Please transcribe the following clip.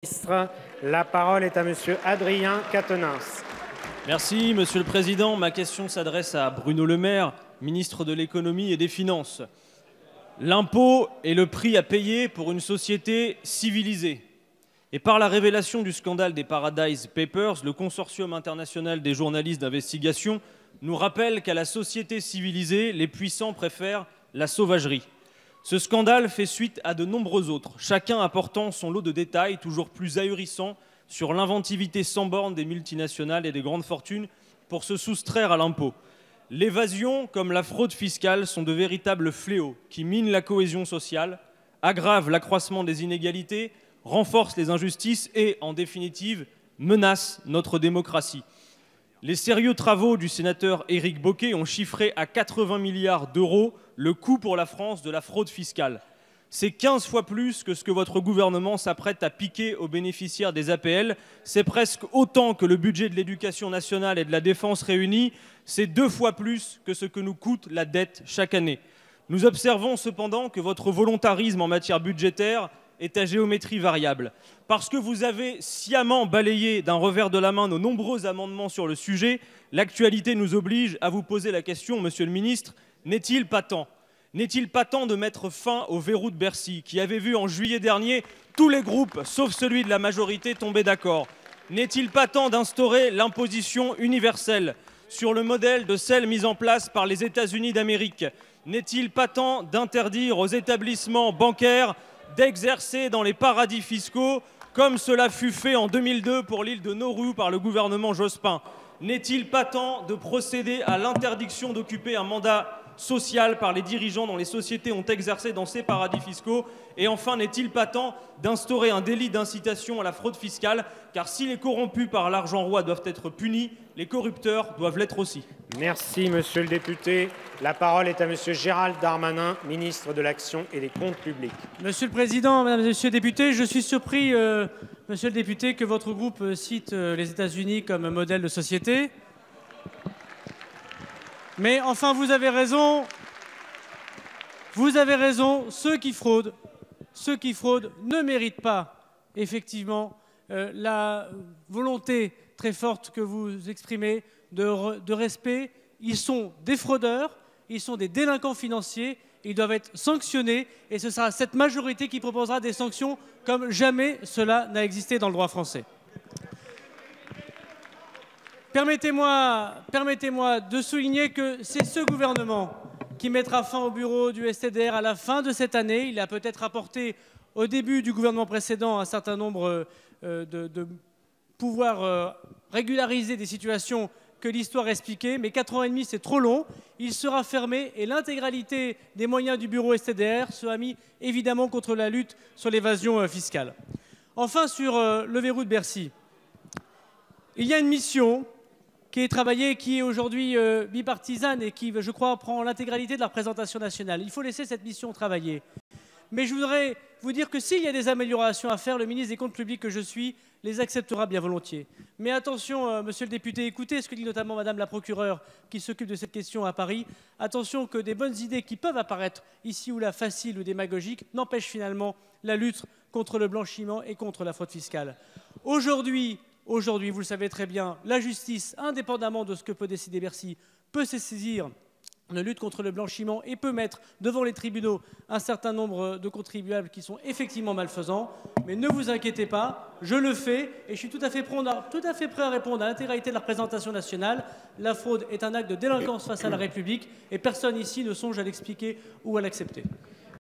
Ministre. La parole est à Monsieur Adrien Quatennens. Merci, Monsieur le Président. Ma question s'adresse à Bruno Le Maire, ministre de l'Économie et des Finances. L'impôt est le prix à payer pour une société civilisée. Et par la révélation du scandale des Paradise Papers, le consortium international des journalistes d'investigation nous rappelle qu'à la société civilisée, les puissants préfèrent la sauvagerie. Ce scandale fait suite à de nombreux autres, chacun apportant son lot de détails toujours plus ahurissants sur l'inventivité sans borne des multinationales et des grandes fortunes pour se soustraire à l'impôt. L'évasion comme la fraude fiscale sont de véritables fléaux qui minent la cohésion sociale, aggravent l'accroissement des inégalités, renforcent les injustices et, en définitive, menacent notre démocratie. Les sérieux travaux du sénateur Éric Bocquet ont chiffré à 80 milliards d'euros le coût pour la France de la fraude fiscale. C'est 15 fois plus que ce que votre gouvernement s'apprête à piquer aux bénéficiaires des APL. C'est presque autant que le budget de l'éducation nationale et de la défense réunis. C'est 2 fois plus que ce que nous coûte la dette chaque année. Nous observons cependant que votre volontarisme en matière budgétaire est à géométrie variable. Parce que vous avez sciemment balayé d'un revers de la main nos nombreux amendements sur le sujet, l'actualité nous oblige à vous poser la question, Monsieur le Ministre, n'est-il pas temps de mettre fin au verrou de Bercy qui avait vu en juillet dernier tous les groupes, sauf celui de la majorité, tomber d'accord? N'est-il pas temps d'instaurer l'imposition universelle sur le modèle de celle mise en place par les États-Unis d'Amérique? N'est-il pas temps d'interdire aux établissements bancaires d'exercer dans les paradis fiscaux, comme cela fut fait en 2002 pour l'île de Nauru par le gouvernement Jospin? N'est-il pas temps de procéder à l'interdiction d'occuper un mandat social par les dirigeants dont les sociétés ont exercé dans ces paradis fiscaux? Et enfin, n'est-il pas temps d'instaurer un délit d'incitation à la fraude fiscale? Car si les corrompus par l'argent roi doivent être punis, les corrupteurs doivent l'être aussi. Merci, Monsieur le député. La parole est à Monsieur Gérald Darmanin, ministre de l'Action et des Comptes publics. Monsieur le Président, Mesdames et Messieurs les députés, je suis surpris, Monsieur le député, que votre groupe cite les États-Unis comme modèle de société. Mais enfin, vous avez raison. Vous avez raison. Ceux qui fraudent ne méritent pas, effectivement, la volonté très forte que vous exprimez de respect. Ils sont des fraudeurs, ils sont des délinquants financiers, ils doivent être sanctionnés et ce sera cette majorité qui proposera des sanctions comme jamais cela n'a existé dans le droit français. Permettez-moi de souligner que c'est ce gouvernement qui mettra fin au bureau du STDR à la fin de cette année. Il a peut-être apporté au début du gouvernement précédent un certain nombre de pouvoir régulariser des situations que l'histoire expliquait, mais 4 ans et demi, c'est trop long. Il sera fermé et l'intégralité des moyens du bureau STDR sera mis évidemment contre la lutte sur l'évasion fiscale. Enfin, sur le verrou de Bercy, il y a une mission qui est travaillée, qui est aujourd'hui bipartisane et qui, je crois, prend l'intégralité de la représentation nationale. Il faut laisser cette mission travailler. Mais je voudrais vous dire que s'il y a des améliorations à faire, le ministre des Comptes publics que je suis les acceptera bien volontiers. Mais attention, monsieur le député, écoutez ce que dit notamment madame la procureure qui s'occupe de cette question à Paris. Attention que des bonnes idées qui peuvent apparaître ici ou là faciles ou démagogiques n'empêchent finalement la lutte contre le blanchiment et contre la fraude fiscale. Aujourd'hui, vous le savez très bien, la justice, indépendamment de ce que peut décider Bercy, peut se saisir de lutte contre le blanchiment et peut mettre devant les tribunaux un certain nombre de contribuables qui sont effectivement malfaisants. Mais ne vous inquiétez pas, je le fais et je suis tout à fait prêt à répondre à l'intégralité de la représentation nationale. La fraude est un acte de délinquance face à la République et personne ici ne songe à l'expliquer ou à l'accepter.